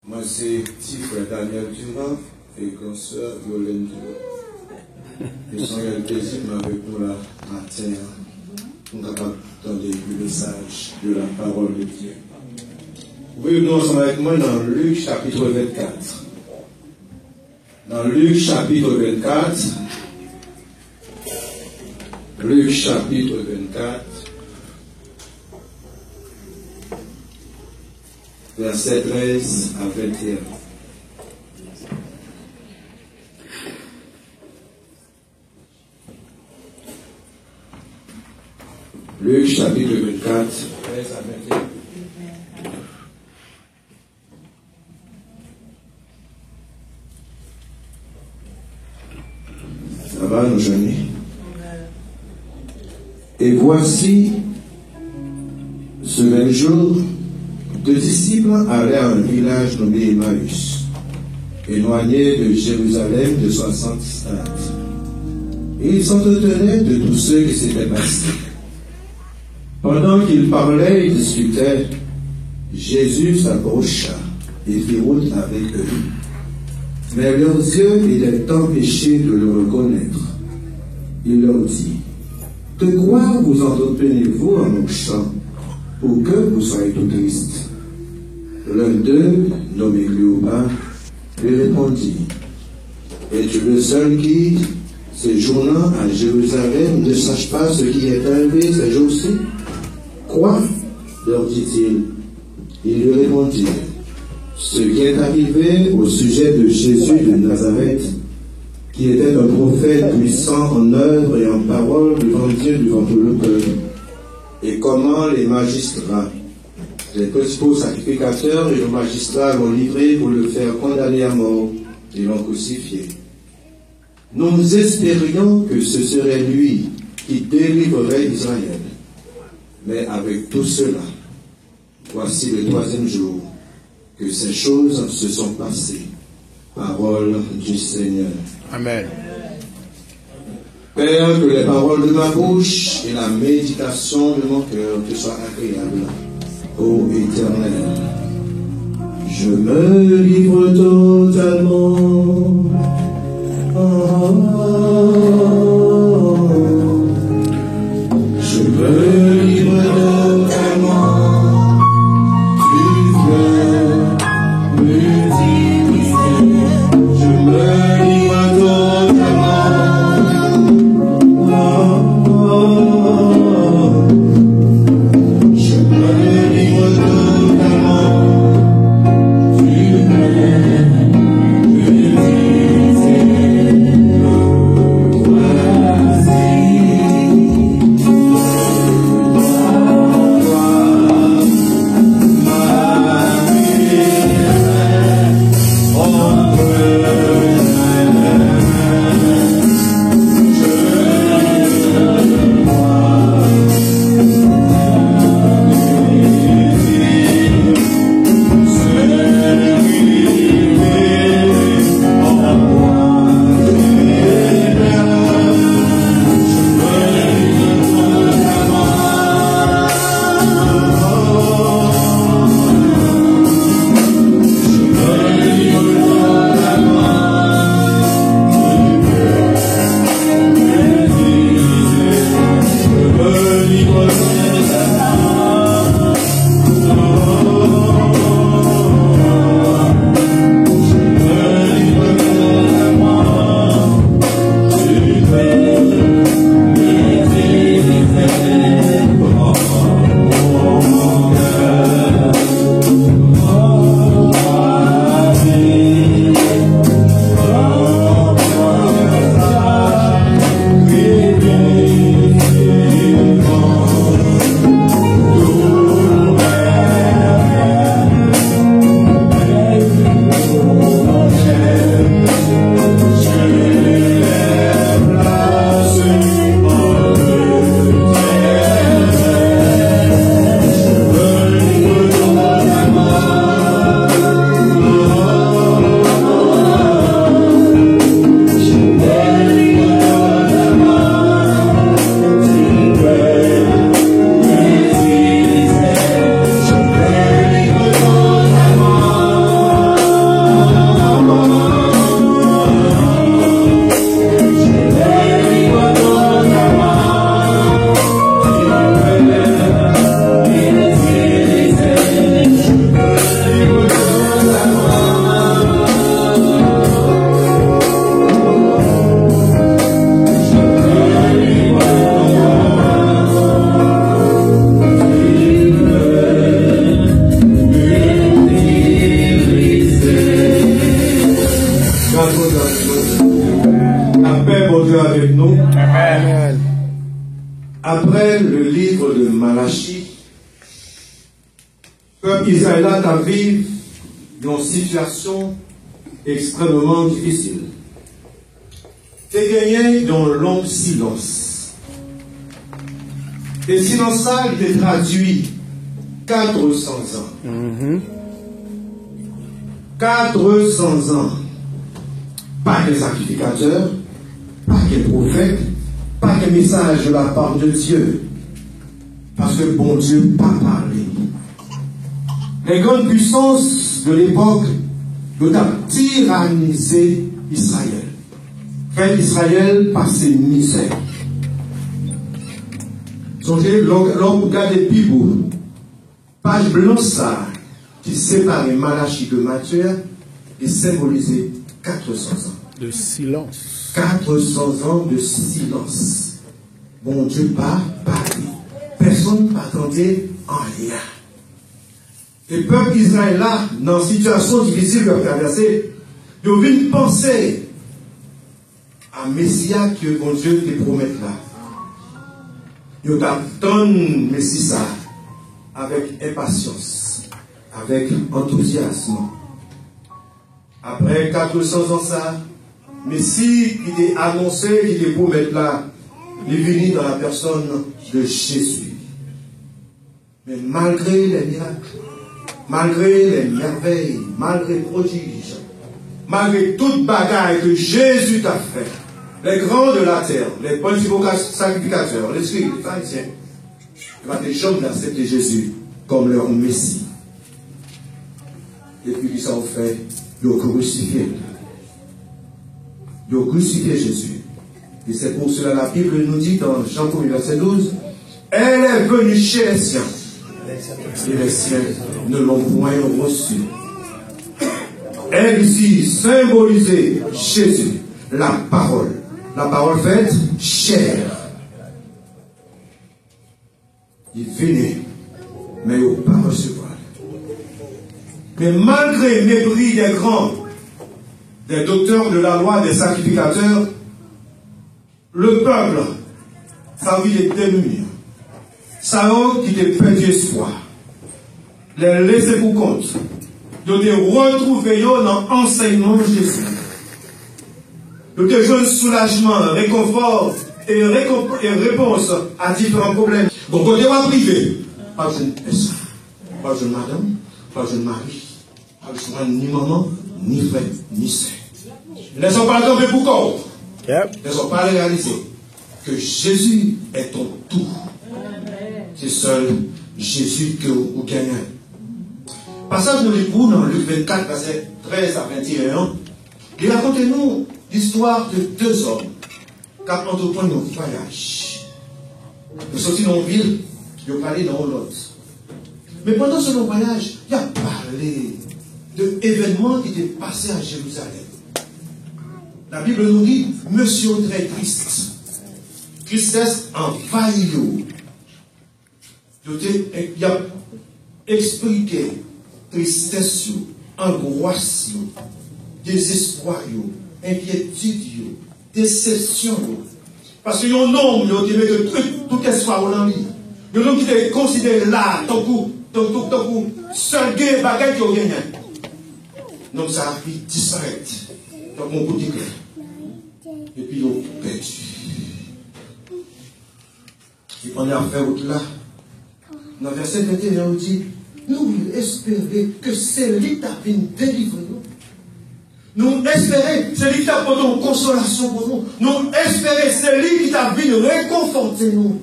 Moi, c'est petit frère Daniel Durand et grand soeur Yolène Durand. Ils sont un plaisir avec nous là, matin, pour capable d'entendre le message de la parole de Dieu. Vous pouvez venir ensemble avec moi dans Luc chapitre 24. Dans Luc chapitre 24. Luc chapitre 24. Verset 13 à 21. Luc chapitre 24, 13 à 21. Ça va, nos amis? Et voici, ce même jour, deux disciples allaient à un village nommé Emmaüs, éloigné de Jérusalem de 60 stades. Et ils s'entretenaient de tous ceux qui s'étaient passés. Pendant qu'ils parlaient et discutaient, Jésus s'approcha et fit route avec eux. Mais leurs yeux étaient empêchés de le reconnaître. Il leur dit, « De quoi vous entretenez-vous en marchant, pour que vous soyez tout tristes ?» L'un d'eux, nommé Cléopas, lui répondit, « Es-tu le seul qui, séjournant à Jérusalem, ne sache pas ce qui est arrivé ces jours-ci? » Quoi? Leur dit-il. Ils lui répondirent, « Ce qui est arrivé au sujet de Jésus de Nazareth, qui était un prophète puissant en œuvre et en parole devant Dieu, devant tout le peuple, et comment les magistrats, les principaux sacrificateurs et les magistrats l'ont livré pour le faire condamner à mort et l'ont crucifié. Nous espérions que ce serait lui qui délivrerait Israël. Mais avec tout cela, voici le troisième jour que ces choses se sont passées. Parole du Seigneur. Amen. Père, que les paroles de ma bouche et la méditation de mon cœur te soient agréables, ô Éternel. Je me livre totalement. Je me livre totalement. Tu veux me diriger. Je me livre totalement. Je me livre totalement. Tu veux me diriger. après le livre de Malachie, le peuple Israël a vécu une situation extrêmement difficile. C'est gagné dans un long silence. Et silence ça, il est traduit 400 ans. 400 ans. Pas que sacrificateur, pas que prophète, pas que message de la part de Dieu. Parce que bon Dieu n'a pas parlé. Les grandes puissances de l'époque ont tyrannisé Israël. Fait Israël par ses misères. Songez, l'homme regarde les Bibles, page blanche ça, qui sépare Malachie de Matthieu et symbolisait 400 ans. De silence. 400 ans de silence. Bon Dieu pas parlé. Personne n'a tenté en rien. Le peuple Israël là, dans une situation difficile de traverser, ils ont une pensée à Messia que bon Dieu te promette là. Ils attendent Messie ça avec impatience, avec enthousiasme. Après 400 ans ça, Messie qui est annoncé, qui est promette là, il est venu dans la personne de Jésus. Mais malgré les miracles, malgré les merveilles, malgré les prodiges, malgré toute bagaille que Jésus t'a fait, les grands de la terre, les principaux sacrificateurs, les scribes, les pharisiens, des gens d'accepter Jésus comme leur Messie. Et puis, ils ont fait, ils ont crucifié. Ils ont crucifié Jésus. Et c'est pour cela la Bible nous dit dans Jean 1, verset 12, elle est venue chez les siens. Et les siens ne l'ont point reçu. Elle ici symbolisait Jésus, la parole faite chair. Il venait, mais il n'a pas recevoir. Mais malgré le mépris des grands, des docteurs de la loi, des sacrificateurs, le peuple, sa vie est démunie. Ça a qui te perdu espoir. Les laisser pour compte. De te retrouver dans l'enseignement de Jésus. De te jouer soulagement, réconfort et réponse à différents problèmes. Donc, côté privé, pas de jeune personne, pas de jeune madame, pas de jeune mari, pas de jeune ni maman, ni frère, ni sœur. Ne sont pas tombés pour corps. Ne sont pas réalisés que Jésus est ton tout. C'est seul Jésus que vous gagnez. Passage de l'époux dans Luc 24, verset 13 à 21, il raconte-nous l'histoire de deux hommes qui ont entrepris un voyage. Ils sont sortis dans une ville, ils ont parlé dans l'autre. Mais pendant ce long voyage, il a parlé de événements qui étaient passés à Jérusalem. La Bible nous dit, monsieur très triste. Tristesse envahit. Il a expliqué tristesse, angoisse, désespoir, inquiétude, déception. Parce qu'il y a un homme qui met tout espoir au l'envie. Il y a un homme qui est considéré là, ton coup, seul gay bagaille qui a gagné. Donc ça a pu disparaître. Donc on peut dire et puis on perdu. Et on a fait au-delà. Dans le verset 21, on dit, nous espérons que c'est lui qui a vu délivrer nous. Nous espérons, c'est lui qui a donné une consolation pour nous. Nous espérons, c'est lui qui a vu réconforter nous.